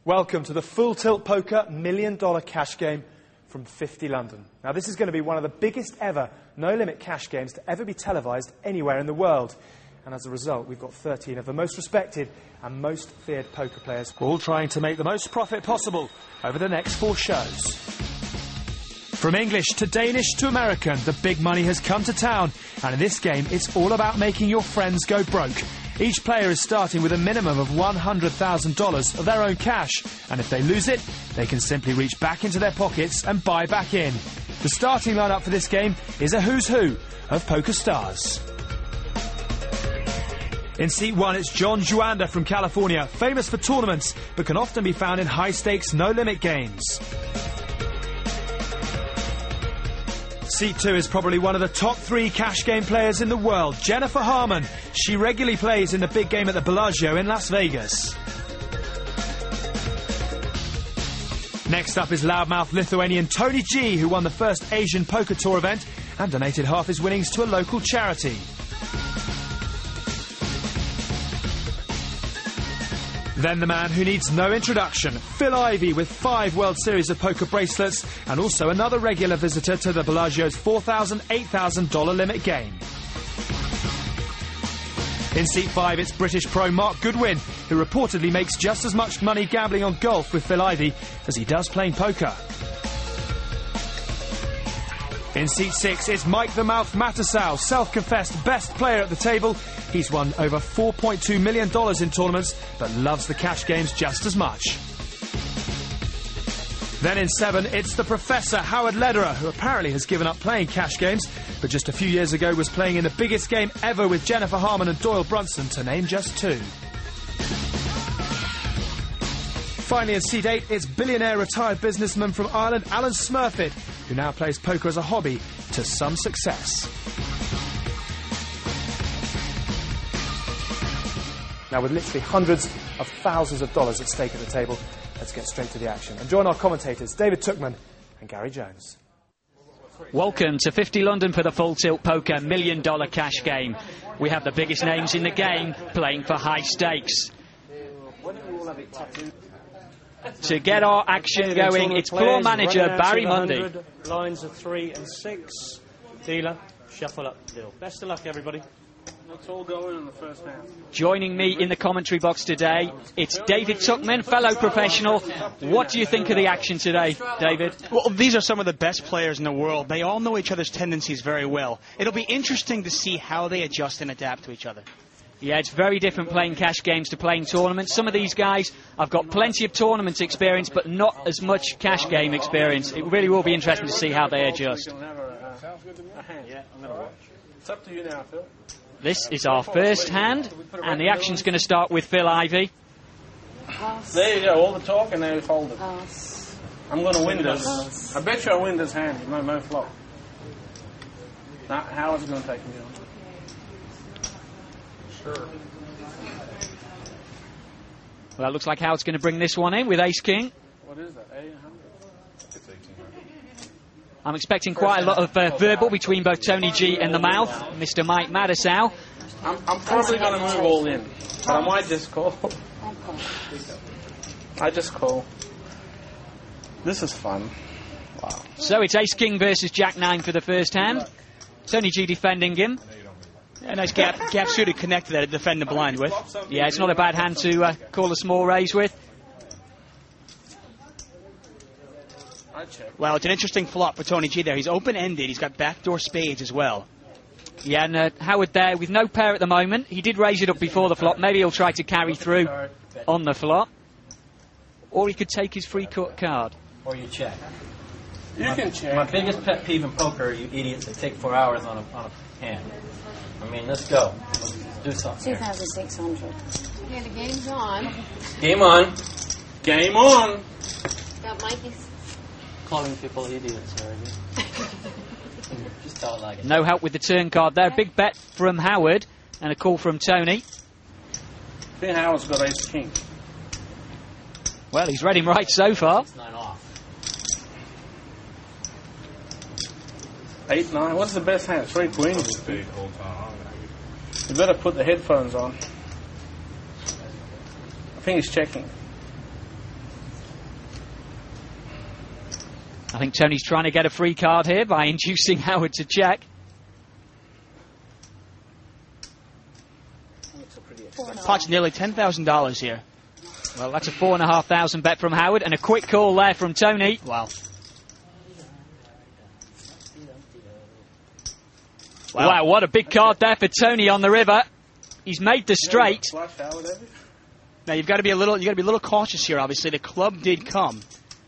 Welcome to the Full Tilt Poker $1 Million cash game from 50 London. Now, this is going to be one of the biggest ever no-limit cash games to ever be televised anywhere in the world. And as a result, we've got 13 of the most respected and most feared poker players, all trying to make the most profit possible over the next 4 shows. From English to Danish to American, the big money has come to town. And in this game, it's all about making your friends go broke. Each player is starting with a minimum of $100,000 of their own cash, and if they lose it, they can simply reach back into their pockets and buy back in. The starting lineup for this game is a who's who of poker stars. In seat 1, it's John Juanda from California, famous for tournaments, but can often be found in high-stakes, no-limit games. Seat 2 is probably one of the top 3 cash game players in the world, Jennifer Harmon. She regularly plays in the big game at the Bellagio in Las Vegas. Next up is loudmouth Lithuanian Tony G, who won the first Asian Poker Tour event and donated half his winnings to a local charity. Then the man who needs no introduction, Phil Ivey, with 5 World Series of Poker bracelets and also another regular visitor to the Bellagio's $4,000, $8,000 limit game. In seat 5, it's British pro Mark Goodwin, who reportedly makes just as much money gambling on golf with Phil Ivey as he does playing poker. In seat 6, it's Mike the Mouth Mattisau, self-confessed best player at the table. He's won over $4.2 million in tournaments, but loves the cash games just as much. Then in 7, it's the Professor, Howard Lederer, who apparently has given up playing cash games, but just a few years ago was playing in the biggest game ever with Jennifer Harmon and Doyle Brunson, to name just 2. Finally, in seat 8, it's billionaire retired businessman from Ireland, Alan Smurfit, who now plays poker as a hobby to some success. Now, with literally hundreds of thousands of dollars at stake at the table, let's get straight to the action and join our commentators, David Tuchman and Gary Jones. Welcome to 50 London for the Full Tilt Poker $1 Million cash game. We have the biggest names in the game playing for high stakes. To get our action going, it's floor manager Barry Mundy. Lines of 3 and 6. Dealer, shuffle up the deal. Best of luck, everybody. Let's all go in the first hand. Joining me in the commentary box today, it's David Tuchman, fellow professional. What do you think of the action today, David? Well, these are some of the best players in the world. They all know each other's tendencies very well. It'll be interesting to see how they adjust and adapt to each other. Yeah, it's very different playing cash games to playing tournaments. Some of these guys have got plenty of tournament experience, but not as much cash game experience. It really will be interesting to see how they adjust. It's up to you now, Phil. This is our first hand, and the action's going to start with Phil Ivey. There you go, all the talk and now hold it. I'm going to win this. I bet you I'll win this hand. No flop. Now, how is it going to take me on? Sure. Well, it looks like Howard's going to bring this one in with ace-king. What is that, 800? It's 1800. I'm expecting quite a lot of verbal between both Tony G and the Mouth, Mr. Mike Mattisau. I'm probably going to move all in, but I might just call. I just call. This is fun. Wow. So it's ace-king versus jack-9 for the first hand. Tony G defending him. A nice gap suited connector there to defend the blind with. Yeah, it's not a bad hand to call a small raise with. Well, it's an interesting flop for Tony G there. He's open-ended. He's got backdoor spades as well. Yeah, and Howard there with no pair at the moment. He did raise it up before the flop. Maybe he'll try to carry through on the flop. Or he could take his free cut card. Or you check. You can check. My biggest pet peeve in poker, you idiots, they take 4 hours on a hand. I mean, let's go. Let's do something. 2,600. Yeah, the game's on. Game on. Game on. Got Mikey's. Calling people idiots already. Just tell it like it. No help with the turn card there. Big bet from Howard and a call from Tony. I think Howard's got ace king. Well, he's read him right so far. It's 9 off. 8, 9. What's the best hand? 3 queens. You better put the headphones on. I think he's checking. I think Tony's trying to get a free card here by inducing Howard to check. Pot's nearly $10,000 here. Well, that's a $4,500 bet from Howard, and a quick call there from Tony. Wow. Wow, what a big card there for Tony on the river. He's made the straight. Now you've got to be a little cautious here. Obviously, the club did come.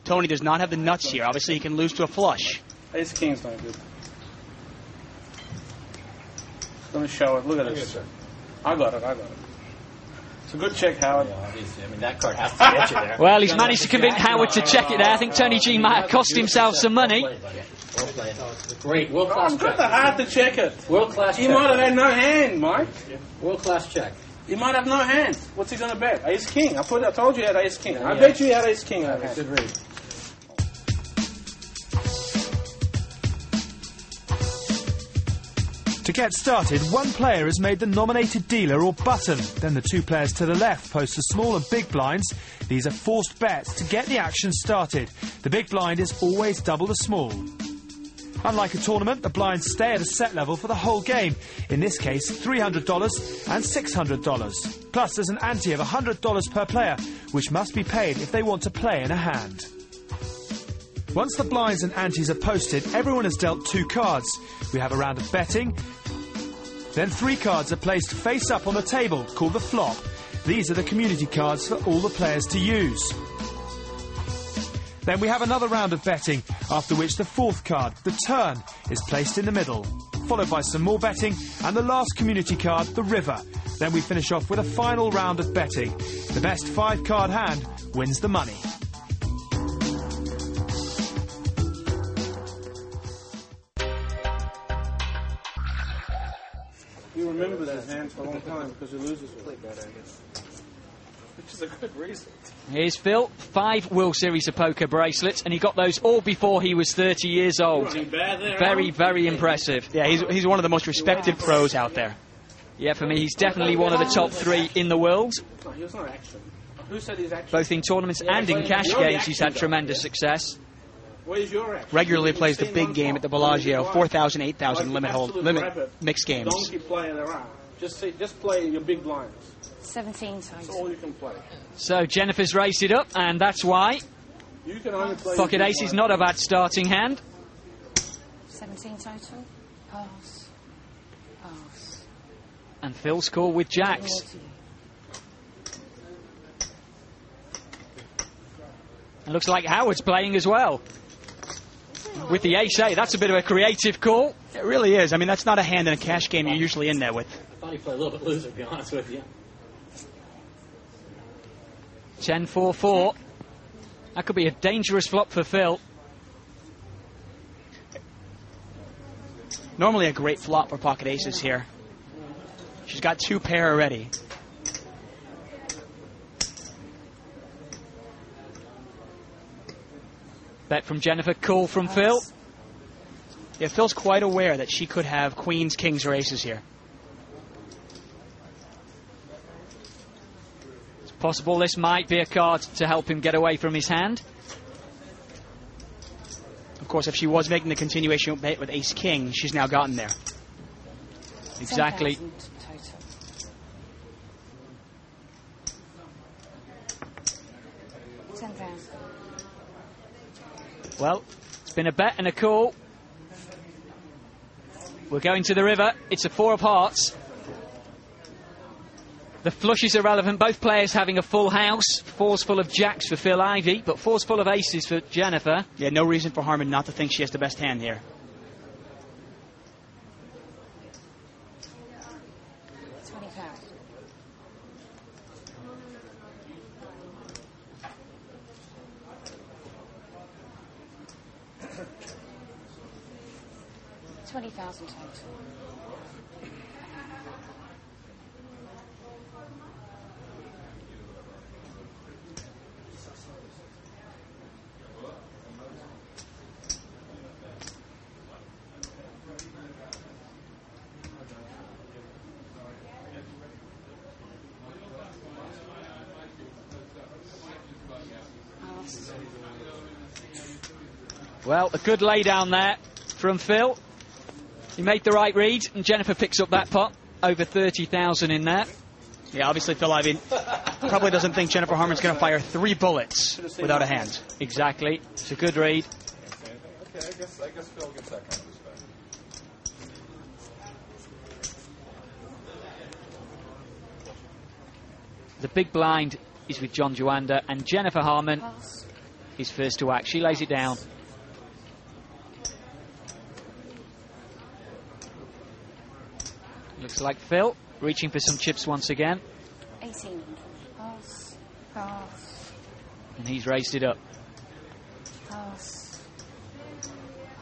Tony does not have the nuts here. Obviously, he can lose to a flush. Ace King's not good. Let me show it. Look at this. I got it. It's a good check, Howard. Yeah, obviously. I mean, that card has to get you there. Well, he's managed to convince Howard to check it there. I think Tony G might have cost himself some money. Well played. Great, world-class I'm check. got the heart to check it. World-class check. He might have had no hand, Mike. World-class check. He might have no hand. What's he going to bet? Ace King. I told you he had Ace King. I bet you he had Ace King. Good read. To get started, one player has made the nominated dealer or button. Then the two players to the left post the small and big blinds. These are forced bets to get the action started. The big blind is always double the small. Unlike a tournament, the blinds stay at a set level for the whole game. In this case, $300 and $600. Plus, there's an ante of $100 per player, which must be paid if they want to play in a hand. Once the blinds and antes are posted, everyone has dealt 2 cards. We have a round of betting. Then 3 cards are placed face up on the table, called the flop. These are the community cards for all the players to use. Then we have another round of betting, after which the 4th card, the turn, is placed in the middle, followed by some more betting, and the last community card, the river. Then we finish off with a final round of betting. The best 5-card hand wins the money. You remember those hands for a long time because you lose play better, I guess. Which is a good reason. Here's Phil, 5 World Series of Poker bracelets, and he got those all before he was 30 years old. Very, very impressive. Yeah, he's one of the most respected pros out there. Yeah, for me, he's definitely one of the top 3 in the world. No, he was not action. Who said he's action? Both in tournaments and in cash games, he's had tremendous success. Where's your action? Regularly plays the big game at the Bellagio, 4,000, 8,000 limit mixed games. Donkey player there are. Just play your big blinds. 17 times. That's all you can play. So Jennifer's raced it up, and that's why. You can only play Pocket ace is not a bad starting hand. 17 total. Pass. Pass. And Phil's call with jacks. It looks like Howard's playing as well. With the ace-8, that's a bit of a creative call. It really is. I mean, that's not a hand in a cash game you're usually in there with. I thought he played a little bit loser, to be honest with you. 10-4-4. That could be a dangerous flop for Phil. Normally a great flop for pocket aces here. She's got 2 pair already. Bet from Jennifer, call from Phil. Yeah, Phil's quite aware that she could have queens, kings, or aces here. It's possible this might be a card to help him get away from his hand. Of course, if she was making the continuation bet with ace-king, she's now gotten there. Exactly. 10,000. Well, it's been a bet and a call. We're going to the river. It's a 4 of hearts. The flush is irrelevant. Both players having a full house. 4's full of jacks for Phil Ivey, but 4's full of aces for Jennifer. Yeah, no reason for Harmon not to think she has the best hand here. 20,000. $20,000 total. Well, a good lay down there from Phil. He made the right read, and Jennifer picks up that pot. Over 30,000 in there. Yeah, obviously Phil Ivey probably doesn't think Jennifer Harman's going to fire 3 bullets without a hand. Exactly. It's a good read. Okay, I guess Phil gets that kind of respect. The big blind is with John Joanda, and Jennifer Harman is first to act. She lays it down. Looks like Phil reaching for some chips once again. 18. Pass. Pass. And he's raised it up. Pass.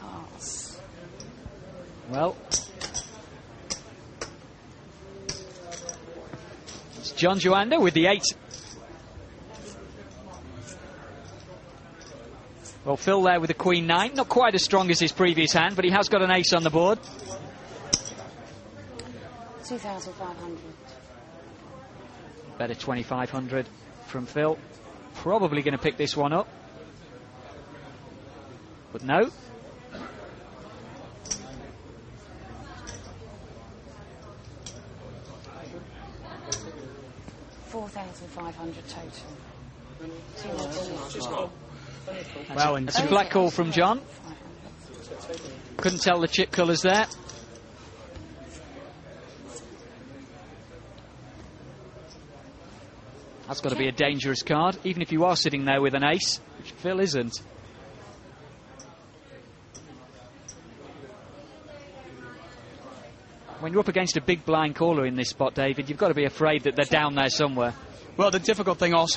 Pass. Well, it's John Joanda with the 8. Well, Phil there with the Queen 9. Not quite as strong as his previous hand, but he has got an ace on the board. 2,500. Better 2,500 from Phil. Probably going to pick this one up. But no. $4,500 total. Well, and it's a black call from John. Couldn't tell the chip colours there. That's got to be a dangerous card, even if you are sitting there with an ace, which Phil isn't. When you're up against a big blind caller in this spot, David, you've got to be afraid that they're down there somewhere. Well, the difficult thing also